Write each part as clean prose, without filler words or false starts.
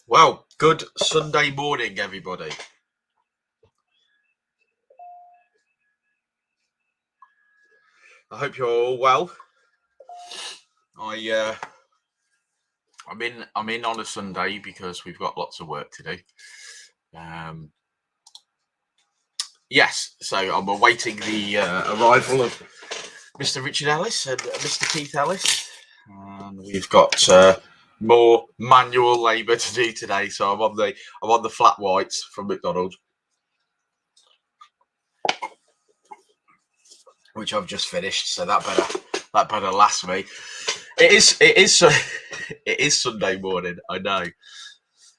Well, good Sunday morning, everybody. I hope you're all well. I'm in on a Sunday because we've got lots of work to do. Yes, so I'm awaiting the arrival of Mr. Richard Ellis and Mr. Keith Ellis, and we've got more manual labour to do today. So I'm on the flat whites from McDonald's, which I've just finished. So that better last me. It is it is Sunday morning. I know.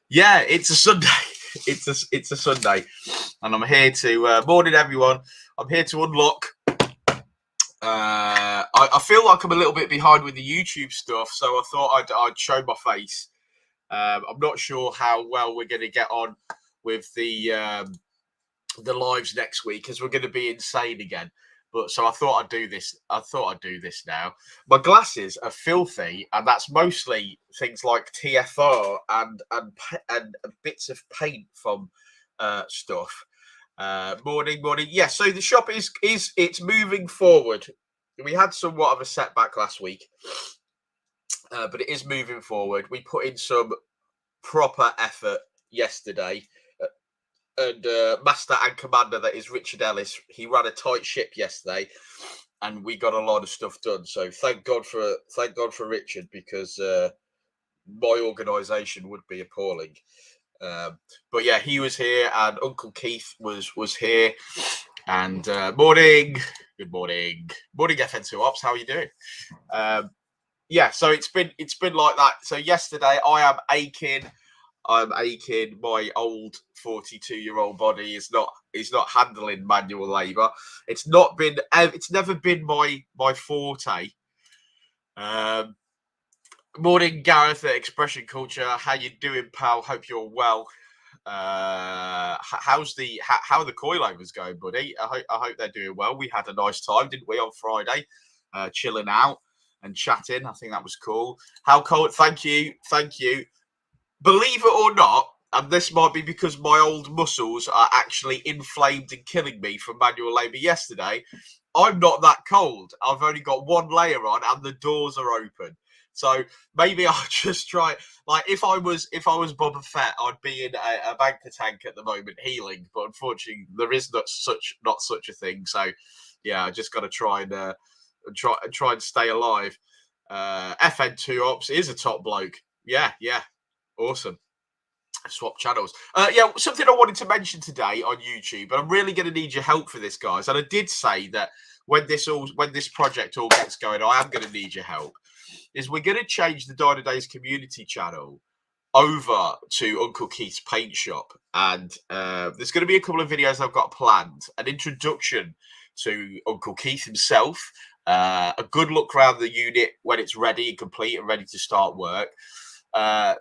Yeah, it's a Sunday. It's a Sunday, and I'm here to morning everyone. I'm here to unlock. I feel like I'm a little bit behind with the YouTube stuff, so I thought I'd show my face. I'm not sure how well we're going to get on with the lives next week, because we're going to be insane again. But so I thought I'd do this. I thought I'd do this now. My glasses are filthy, and that's mostly things like TFR and bits of paint from stuff. Morning. Yeah. So the shop is it's moving forward. We had somewhat of a setback last week, but it is moving forward. We put in some proper effort yesterday. And master and commander that is Richard Ellis, he ran a tight ship yesterday, and we got a lot of stuff done. So thank God for Richard, because my organisation would be appalling. But yeah, he was here, and Uncle Keith was here. And good morning, FN2 Ops. How are you doing? Yeah, so it's been like that. So yesterday, I'm aching. My old 42-year-old body is not handling manual labour. It's never been my forte. Morning, Gareth at Expression Culture. How you doing, pal? Hope you're well. How are the coilovers going, buddy? I hope they're doing well. We had a nice time, didn't we, on Friday? Chilling out and chatting. I think that was cool. How cold? Thank you. Believe it or not, and this might be because my old muscles are actually inflamed and killing me from manual labour yesterday, I'm not that cold. I've only got one layer on and the doors are open. So maybe I'll just try. Like if I was Boba Fett, I'd be in a banker tank at the moment healing. But unfortunately, there is not such a thing. So yeah, I just got to try and stay alive. FN2 Ops is a top bloke. Yeah. Awesome. Swap channels. Yeah, something I wanted to mention today on YouTube, but I'm really going to need your help for this, guys. And I did say that when this project all gets going, I am going to need your help. Is we're going to change the Dynodaze community channel over to Uncle Keith's paint shop, and there's going to be a couple of videos I've got planned. An introduction to Uncle Keith himself, a good look around the unit when it's ready and complete and ready to start work.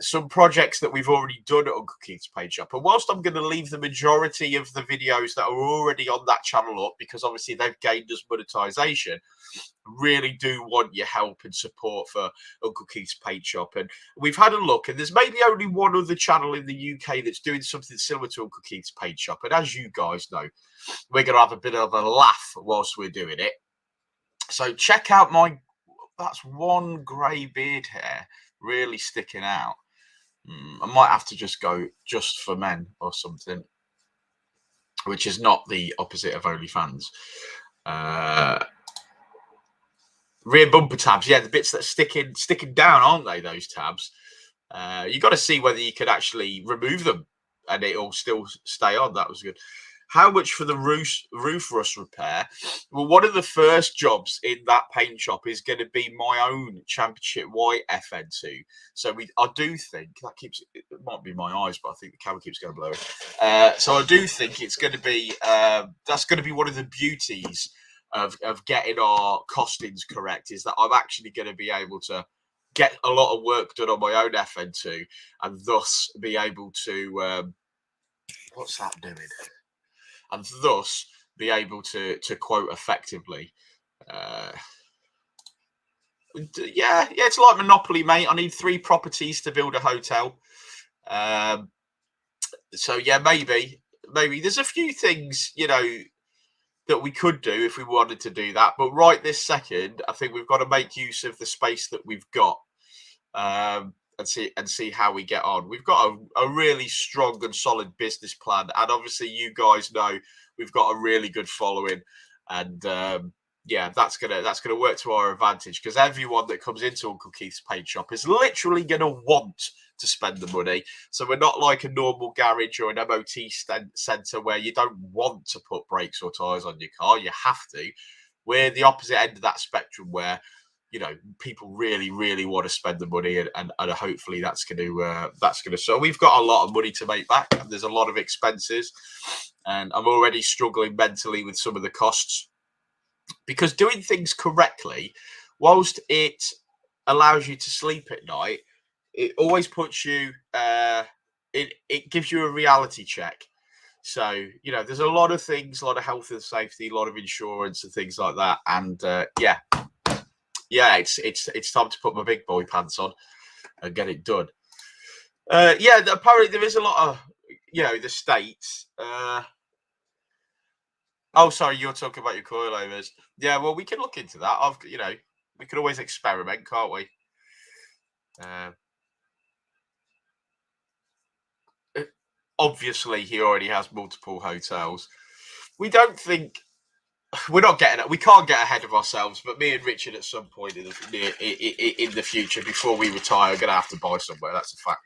Some projects that we've already done at Uncle Keith's paint shop. And whilst I'm going to leave the majority of the videos that are already on that channel up, because obviously they've gained us monetization, really do want your help and support for Uncle Keith's paint shop. And we've had a look, and there's maybe only one other channel in the UK that's doing something similar to Uncle Keith's paint shop. And as you guys know, we're going to have a bit of a laugh whilst we're doing it. So check out that's one grey beard hair really sticking out. I might have to just go just for men or something, which is not the opposite of OnlyFans. Rear bumper tabs, yeah, the bits that are sticking down, aren't they, those tabs? You got to see whether you could actually remove them and it'll still stay on. That was good. How much for the roof rust repair? Well, one of the first jobs in that paint shop is going to be my own Championship White FN2. So I do think it might be my eyes, but I think the camera keeps going blurry. So I do think it's going to be that's going to be one of the beauties of getting our costings correct, is that I'm actually going to be able to get a lot of work done on my own FN2 and thus be able to what's that doing? And thus be able to quote effectively. Yeah, it's like Monopoly, mate. I need 3 properties to build a hotel. So yeah, maybe there's a few things, that we could do if we wanted to do that. But right this second, I think we've got to make use of the space that we've got, and see how we get on. We've got a really strong and solid business plan, and obviously you guys know we've got a really good following, and yeah, that's gonna work to our advantage, because everyone that comes into Uncle Keith's paint shop is literally gonna want to spend the money. So we're not like a normal garage or an MOT centre where you don't want to put brakes or tyres on your car. You have to. We're the opposite end of that spectrum, where people really, really want to spend the money, and hopefully that's going to. So we've got a lot of money to make back, and there's a lot of expenses, and I'm already struggling mentally with some of the costs, because doing things correctly, whilst it allows you to sleep at night, it always puts you. It gives you a reality check. So there's a lot of things, a lot of health and safety, a lot of insurance and things like that, and yeah, it's time to put my big boy pants on and get it done. Yeah, apparently there is a lot of the States. Oh, sorry, you're talking about your coilovers. Yeah, well, we can look into that. We could always experiment, can't we? Obviously, he already has multiple hotels. We don't think we're not getting it. We can't get ahead of ourselves. But me and Richard, at some point in the future, before we retire, are going to have to buy somewhere. That's a fact.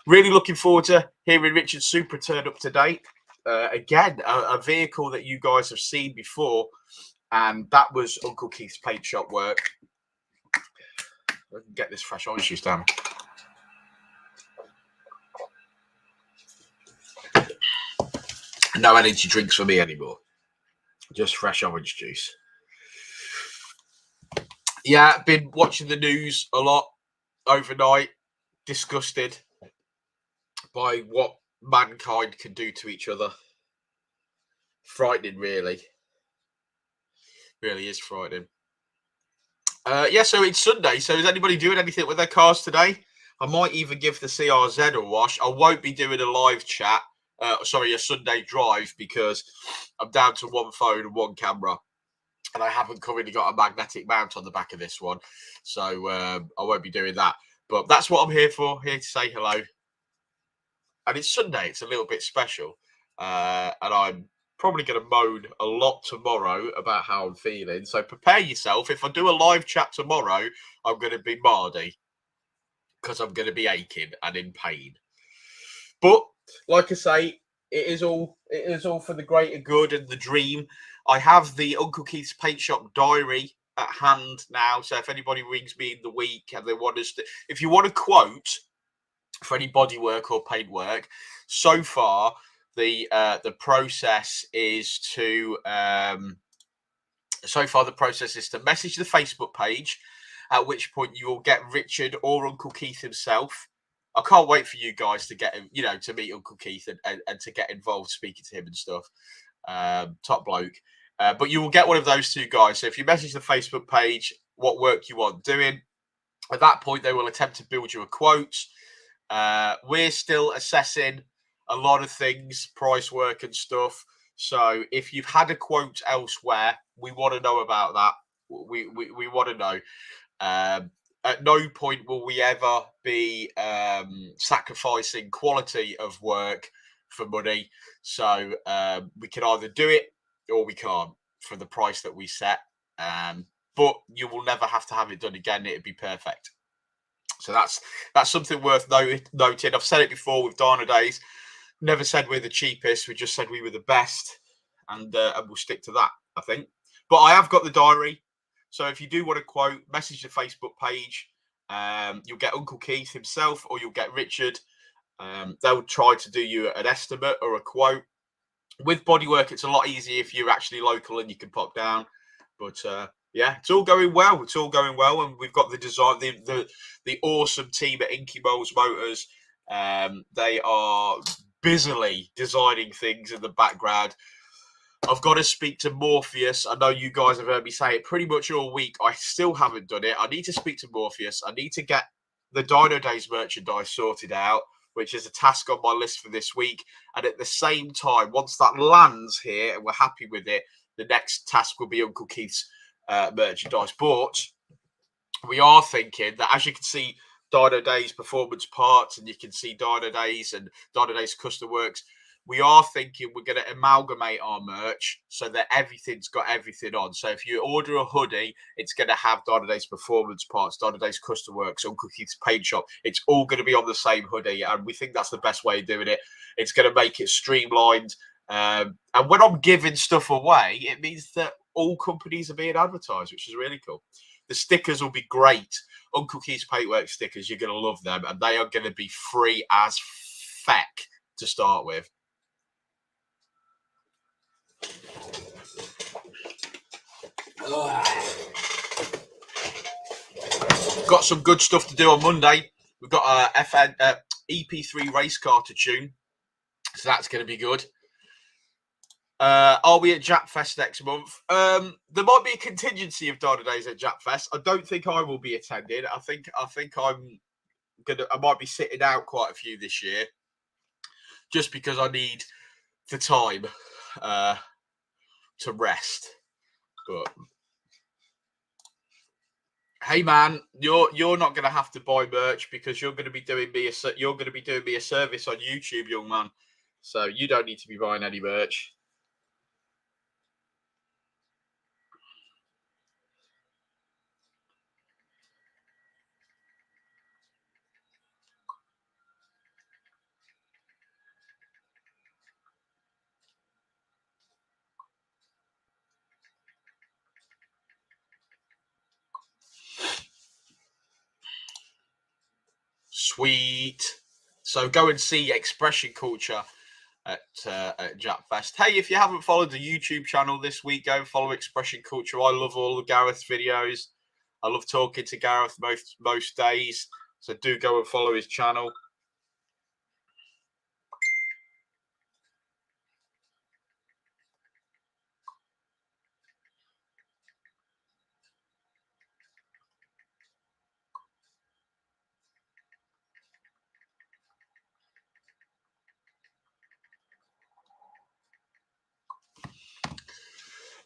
Really looking forward to hearing Richard's Supra turn up today. Again, a vehicle that you guys have seen before, and that was Uncle Keith's paint shop work. I can get this fresh orange juice down. No energy drinks for me anymore. Just fresh orange juice. Yeah, been watching the news a lot overnight. Disgusted by what mankind can do to each other. Frightening, really. Really is frightening. Yeah, so it's Sunday. So is anybody doing anything with their cars today? I might even give the CRZ a wash. I won't be doing a live chat. A Sunday drive, because I'm down to one phone and one camera, and I haven't currently got a magnetic mount on the back of this one, so I won't be doing that. But that's what I'm here for, here to say hello. And it's Sunday, it's a little bit special, and I'm probably going to moan a lot tomorrow about how I'm feeling, so prepare yourself. If I do a live chat tomorrow, I'm going to be Mardy, because I'm going to be aching and in pain. But like I say, it is all for the greater good and the dream. I have the Uncle Keith's Paint Shop diary at hand now. So if anybody rings me in the week and they want us to, if you want a quote for any bodywork or paint work, so far the process is to message the Facebook page, at which point you will get Richard or Uncle Keith himself. I can't wait for you guys to get him, to meet Uncle Keith and to get involved speaking to him and stuff. Top bloke. But you will get one of those two guys. So if you message the Facebook page what work you want doing, at that point they will attempt to build you a quote. We're still assessing a lot of things, price work and stuff. So if you've had a quote elsewhere, we want to know about that. We want to know. At no point will we ever be sacrificing quality of work for money. So we can either do it or we can't for the price that we set. But you will never have to have it done again. It'd be perfect. So that's something worth noting. I've said it before with Dynodaze. Never said we're the cheapest. We just said we were the best. And we'll stick to that, I think. But I have got the diary. So if you do want to quote, message the Facebook page. You'll get Uncle Keith himself, or you'll get Richard. They'll try to do you an estimate or a quote. With bodywork, it's a lot easier if you're actually local and you can pop down. But yeah, it's all going well. It's all going well, and we've got the design, the awesome team at Inky Moles Motors. They are busily designing things in the background. I've got to speak to Morpheus. I know you guys have heard me say it pretty much all week. I still haven't done it. I need to speak to Morpheus. I need to get the Dynodaze merchandise sorted out, which is a task on my list for this week. And at the same time, once that lands here and we're happy with it, the next task will be Uncle Keith's merchandise. But we are thinking that, as you can see, Dynodaze performance parts, and you can see Dynodaze and Dynodaze custom works. We are thinking we're going to amalgamate our merch so that everything's got everything on. So if you order a hoodie, it's going to have Dynodaze performance parts, Dynodaze custom works, Uncle Keith's paint shop. It's all going to be on the same hoodie, and we think that's the best way of doing it. It's going to make it streamlined. And when I'm giving stuff away, it means that all companies are being advertised, which is really cool. The stickers will be great. Uncle Keith's Paintwork stickers, you're going to love them, and they are going to be free as feck to start with. Got some good stuff to do on Monday. We've got a EP3 race car to tune, so that's going to be good. Are we at Japfest next month? There might be a contingency of Dynodaze at Japfest. I don't think I will be attending. I think I might be sitting out quite a few this year, just because I need the time to rest. But hey, man, you're not going to have to buy merch because you're going to be doing me a service on YouTube, young man. So you don't need to be buying any merch. Sweet. So go and see Expression Culture at Japfest. Hey, if you haven't followed the YouTube channel this week, go and follow Expression Culture. I love all of Gareth's videos. I love talking to Gareth most days. So do go and follow his channel.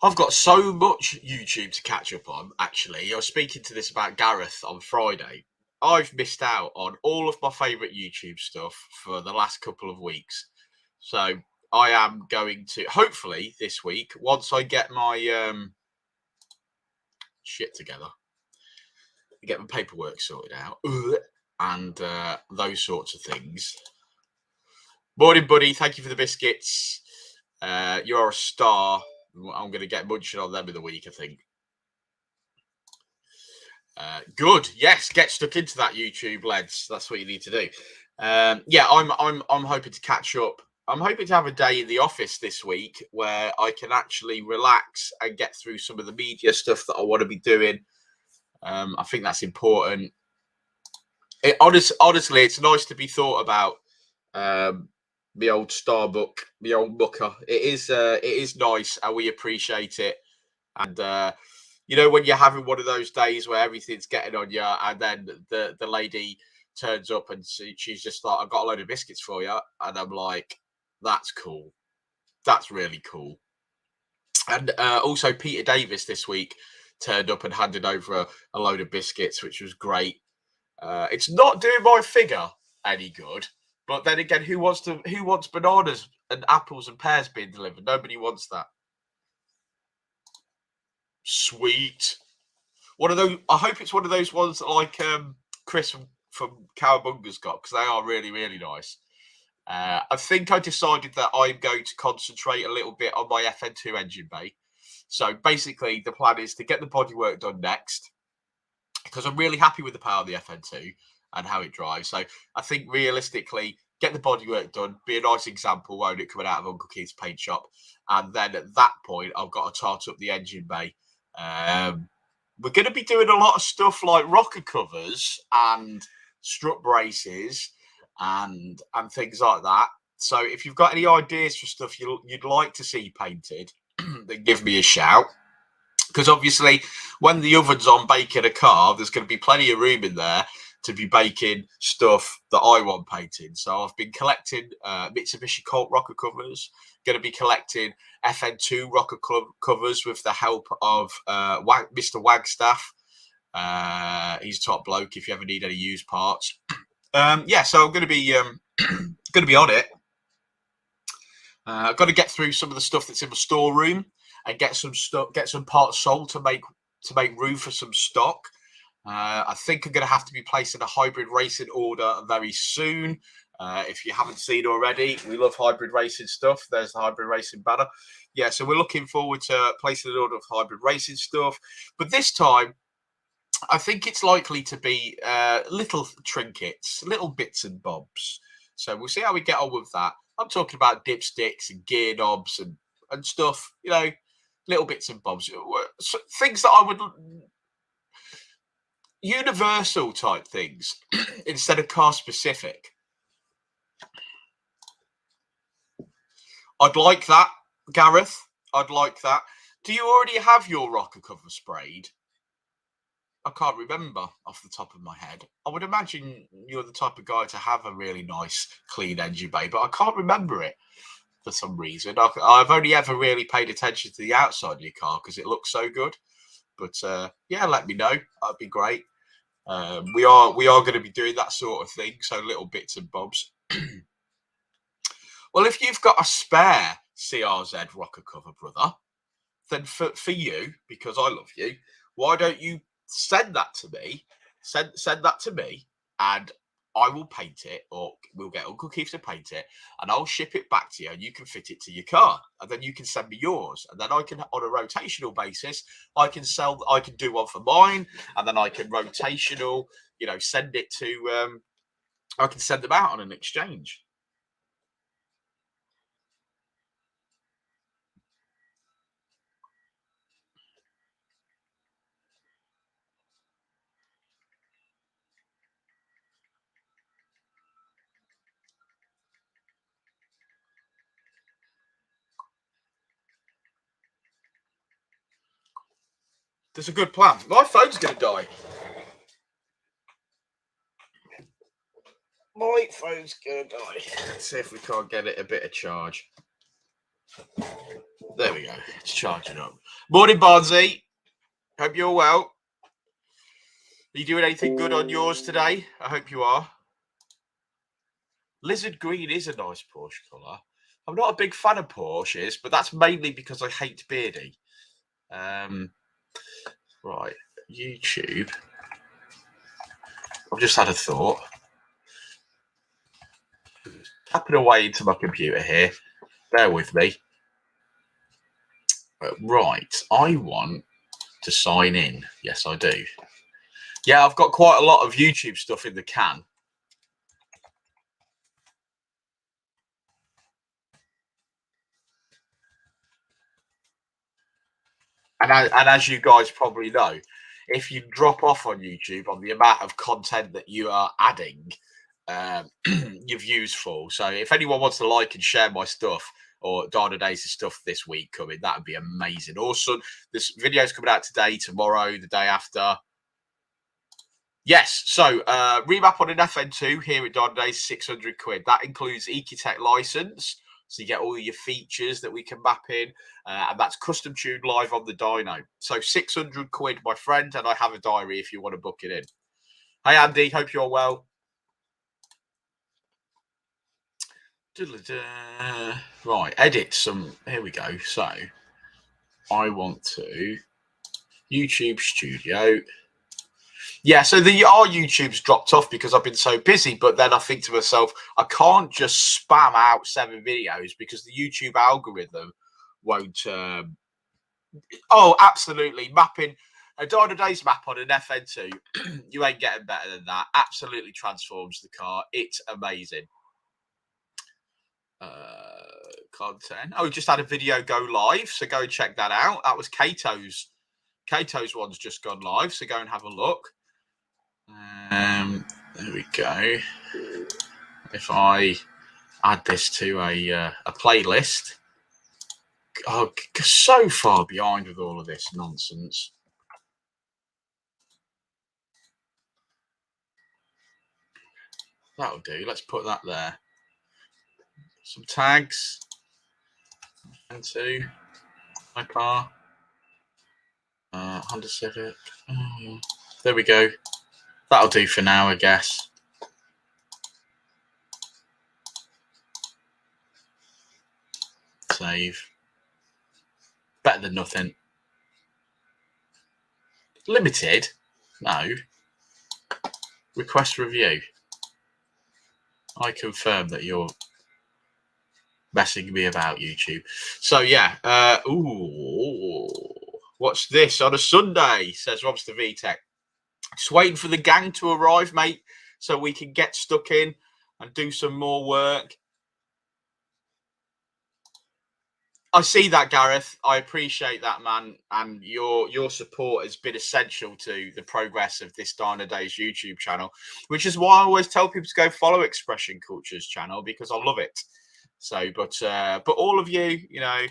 I've got so much YouTube to catch up on, actually. I was speaking to this about Gareth on Friday. I've missed out on all of my favourite YouTube stuff for the last couple of weeks. So I am going to, hopefully this week, once I get my shit together, get my paperwork sorted out, and those sorts of things. Morning, buddy. Thank you for the biscuits. You're a star. I'm going to get munching on them in the week, I think. Good. Yes, get stuck into that YouTube, lads. That's what you need to do. Yeah, I'm hoping to catch up. I'm hoping to have a day in the office this week where I can actually relax and get through some of the media stuff that I want to be doing. I think that's important. Honestly, it's nice to be thought about. The old Starbuck, the old Booker. It is nice, and we appreciate it. And you know, when you're having one of those days where everything's getting on you, and then the lady turns up and she's just like, "I've got a load of biscuits for you," and I'm like, "That's cool. That's really cool." And also, Peter Davis this week turned up and handed over a load of biscuits, which was great. It's not doing my figure any good. But then again, who wants bananas and apples and pears being delivered? Nobody wants that. Sweet. One of those. I hope it's one of those ones that like Chris from Cowabunga's got, because they are really, really nice. I think I decided that I'm going to concentrate a little bit on my FN2 engine bay. So basically, the plan is to get the bodywork done next, because I'm really happy with the power of the FN2 and how it drives. So I think realistically, get the bodywork done, be a nice example, won't it, coming out of Uncle Keith's paint shop. And then at that point, I've got to tart up the engine bay. We're going to be doing a lot of stuff like rocker covers and strut braces and things like that. So if you've got any ideas for stuff you'd like to see painted, then give me a shout. Because obviously, when the oven's on baking a car, there's going to be plenty of room in there to be baking stuff that I want painting. So I've been collecting Mitsubishi Colt rocker covers. Going to be collecting FN2 rocker covers with the help of Mr. Wagstaff. He's a top bloke if you ever need any used parts. Yeah, so I'm going to be on it. I've got to get through some of the stuff that's in my storeroom and get some parts sold to make room for some stock. I think I'm going to have to be placing a hybrid racing order very soon. If you haven't seen already, we love hybrid racing stuff. There's the hybrid racing banner. Yeah, so we're looking forward to placing an order of hybrid racing stuff. But this time, I think it's likely to be little trinkets, little bits and bobs. So we'll see how we get on with that. I'm talking about dipsticks and gear knobs and stuff, you know, little bits and bobs. Things that I would... universal type things instead of car specific. I'd like that, Gareth. I'd like that. Do you already have your rocker cover sprayed? I can't remember off the top of my head. I would imagine you're the type of guy to have a really nice, clean engine bay, but I can't remember it for some reason. I've only ever really paid attention to the outside of your car because it looks so good. But yeah, let me know. That'd be great. We are going to be doing that sort of thing, so little bits and bobs. Well, if you've got a spare CRZ rocker cover, brother, then for you, because I love you, why don't you send that to me? Send that to me, and I will paint it, or we'll get Uncle Keith to paint it, and I'll ship it back to you, and you can fit it to your car, and then you can send me yours, and then I can, on a rotational basis, I can do one for mine, and then I can rotational, send it to, I can send them out on an exchange. There's a good plan. My phone's going to die. My phone's going to die. Let's see if we can't get it a bit of charge. There we go. It's charging up. Morning, Barnsey. Hope you're well. Are you doing anything good on yours today? I hope you are. Lizard green is a nice Porsche colour. I'm not a big fan of Porsches, but that's mainly because I hate Beardy. Right, YouTube. I've just had a thought. Tapping away into my computer here. Bear with me. Right, I want to sign in. Yes, I do. Yeah, I've got quite a lot of YouTube stuff in the can. And as you guys probably know, if you drop off on YouTube on the amount of content that you are adding, your views fall. So if anyone wants to like and share my stuff or Dynodaze's stuff this week coming, that would be amazing. Also, this video is coming out today, tomorrow, the day after. Yes, so remap on an FN2 here at Dynodaze, 600 quid. That includes Ecotech license, so you get all your features that we can map in, and that's custom tuned live on the dyno. So 600 quid, my friend, and I have a diary if you want to book it in. Hey, Andy, hope you're well. Right, edit some. Here we go. So I want to YouTube Studio. Yeah, so our YouTube's dropped off because I've been so busy. But then I think to myself, I can't just spam out 7 videos because the YouTube algorithm won't. Oh, absolutely. Mapping a Dynodaze map on an FN2. You ain't getting better than that. Absolutely transforms the car. It's amazing. Content. Oh, we just had a video go live, so go and check that out. That was Kato's. Kato's one's just gone live, so go and have a look. There we go. If I add this to a playlist, oh, so far behind with all of this nonsense. That'll do. Let's put that there. Some tags. And two. My car. Honda Civic. There we go. That'll do for now, I guess. Save. Better than nothing. Limited? No. Request review. I confirm that you're messing me about, YouTube. So yeah. What's this on a Sunday? Says Robster VTech. Just waiting for the gang to arrive, mate, so we can get stuck in and do some more work. I see that, Gareth. I appreciate that, man. And your support has been essential to the progress of this Dynodaze YouTube channel, which is why I always tell people to go follow Expression Culture's channel, because I love it. So, but all of you, you know,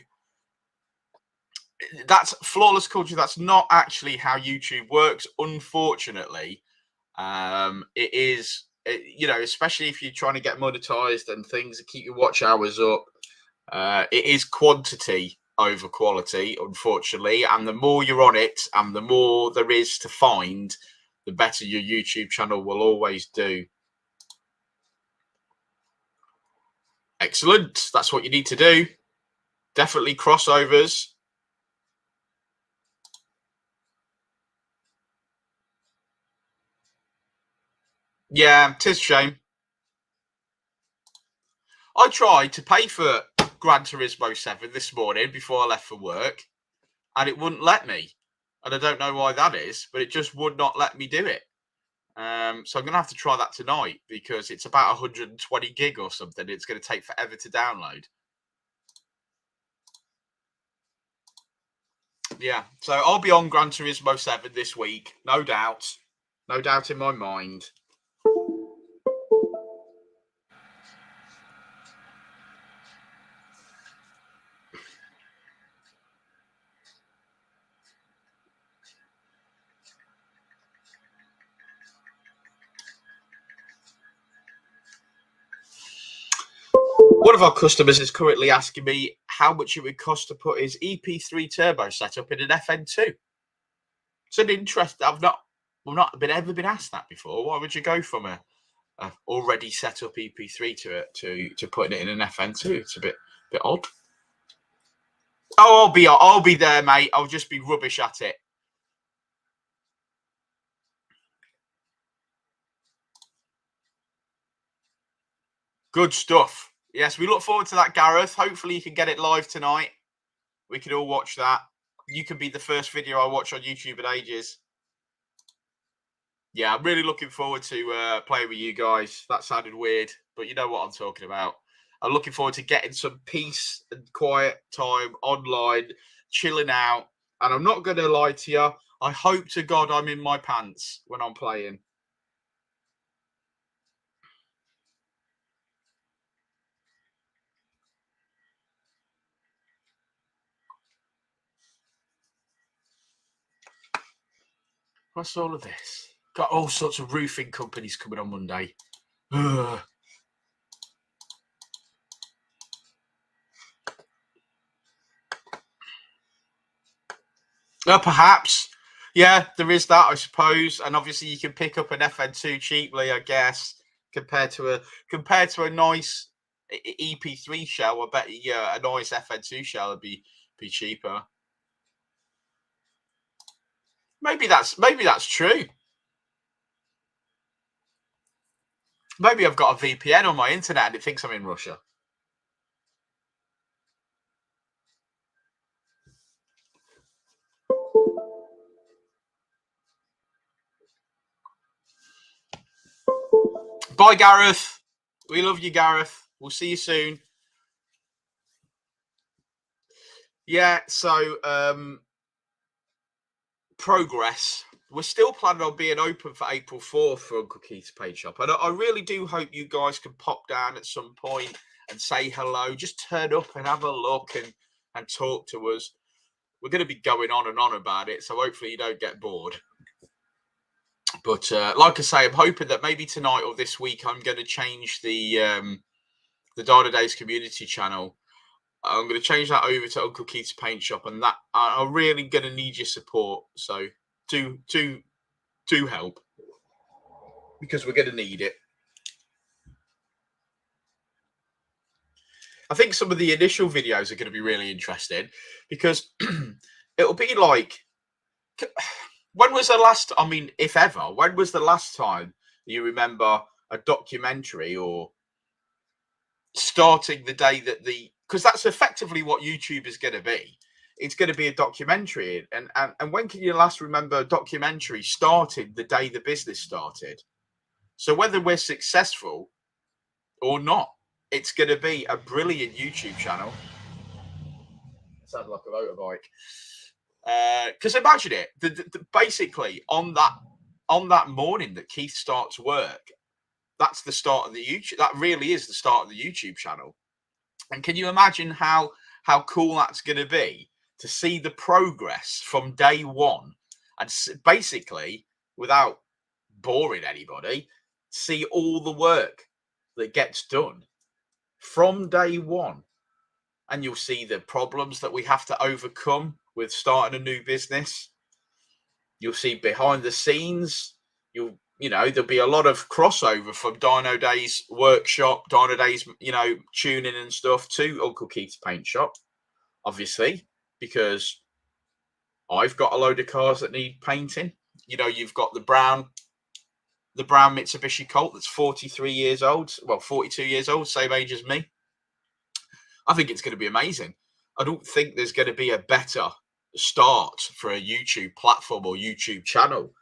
that's Flawless Culture. That's not actually how YouTube works, unfortunately. It is, you know, especially if you're trying to get monetized and things to keep your watch hours up. It is quantity over quality, unfortunately. And the more you're on it and the more there is to find, the better your YouTube channel will always do. Excellent. That's what you need to do. Definitely crossovers. Yeah, 'tis a shame. I tried to pay for Gran Turismo 7 this morning before I left for work, and it wouldn't let me. And I don't know why that is, but it just would not let me do it. So I'm going to have to try that tonight, because it's about 120 gig or something. It's going to take forever to download. Yeah, so I'll be on Gran Turismo 7 this week, no doubt. No doubt in my mind. One of our customers is currently asking me how much it would cost to put his EP3 turbo setup in an FN2. It's an interest. I've not ever been asked that before. Why would you go from a already set up EP3 to putting it in an FN2? It's a bit odd. Oh, I'll be there, mate. I'll just be rubbish at it. Good stuff. Yes, we look forward to that, Gareth. Hopefully you can get it live tonight. We can all watch that. You can be the first video I watch on YouTube in ages. Yeah, I'm really looking forward to playing with you guys. That sounded weird, but you know what I'm talking about. I'm looking forward to getting some peace and quiet time online, chilling out. And I'm not going to lie to you. I hope to God I'm in my pants when I'm playing. What's all of this? Got all sorts of roofing companies coming on Monday. Ugh. Perhaps. Yeah, there is that, I suppose. And obviously you can pick up an FN2 cheaply, I guess, compared to a nice EP3 shell. I bet a nice FN2 shell would be cheaper. Maybe that's true. Maybe I've got a VPN on my internet and it thinks I'm in Russia. Bye, Gareth. We love you, Gareth. We'll see you soon. Yeah, so progress. We're still planning on being open for April 4th for Uncle Keith's Paint Shop. And I really do hope you guys can pop down at some point and say hello. Just turn up and have a look and talk to us. We're going to be going on and on about it, so hopefully you don't get bored. But like I say, I'm hoping that maybe tonight or this week I'm going to change the Dynodaze community channel. I'm going to change that over to Uncle Keith's Paint Shop, and that I'm really going to need your support. So do help, because we're going to need it. I think some of the initial videos are going to be really interesting, because it'll be like, when was the last, I mean, if ever, when was the last time you remember a documentary or starting the day that because that's effectively what YouTube is going to be. It's going to be a documentary. And when can you last remember a documentary started the day the business started? So whether we're successful or not, it's going to be a brilliant YouTube channel. Sounds like a motorbike. Because imagine it, basically on that morning that Keith starts work, that's the start of the YouTube. That really is the start of the YouTube channel. And can you imagine how cool that's going to be to see the progress from day one, and basically, without boring anybody, see all the work that gets done from day one. And you'll see the problems that we have to overcome with starting a new business. You'll see behind the scenes. There'll be a lot of crossover from Dynodaze workshop, Dynodaze, tuning and stuff, to Uncle Keith's Paint Shop, obviously, because I've got a load of cars that need painting. You've got the brown Mitsubishi Colt that's 43 years old, 42 years old, same age as me. I think it's going to be amazing. I don't think there's going to be a better start for a YouTube platform or YouTube channel.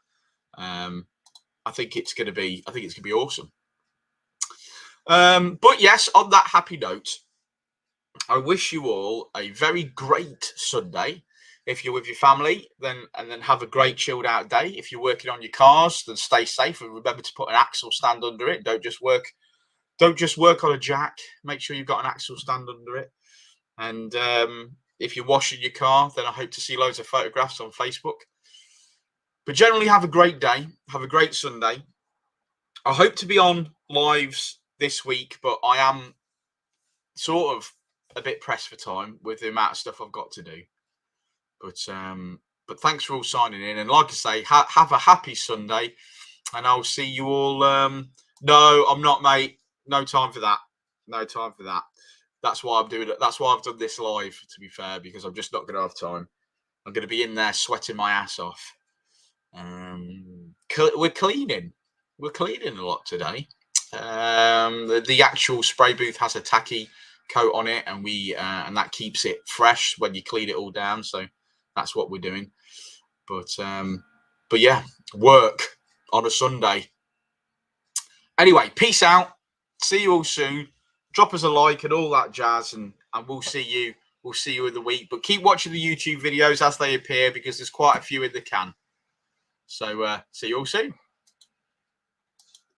I think it's going to be awesome. But yes, on that happy note, I wish you all a very great Sunday. If you're with your family, then have a great chilled out day. If you're working on your cars, then stay safe and remember to put an axle stand under it. Don't just work on a jack. Make sure you've got an axle stand under it. And if you're washing your car, then I hope to see loads of photographs on Facebook. But generally, have a great day. Have a great Sunday. I hope to be on lives this week, but I am sort of a bit pressed for time with the amount of stuff I've got to do. But thanks for all signing in. And like I say, have a happy Sunday. And I'll see you all. No, I'm not, mate. No time for that. No time for that. That's why I'm doing it. That's why I've done this live, to be fair, because I'm just not going to have time. I'm going to be in there sweating my ass off. We're cleaning. We're cleaning a lot today. The actual spray booth has a tacky coat on it, and and that keeps it fresh when you clean it all down. So that's what we're doing. But yeah, work on a Sunday. Anyway, peace out. See you all soon. Drop us a like and all that jazz, and we'll see you. We'll see you in the week. But keep watching the YouTube videos as they appear, because there's quite a few in the can. So see you all soon.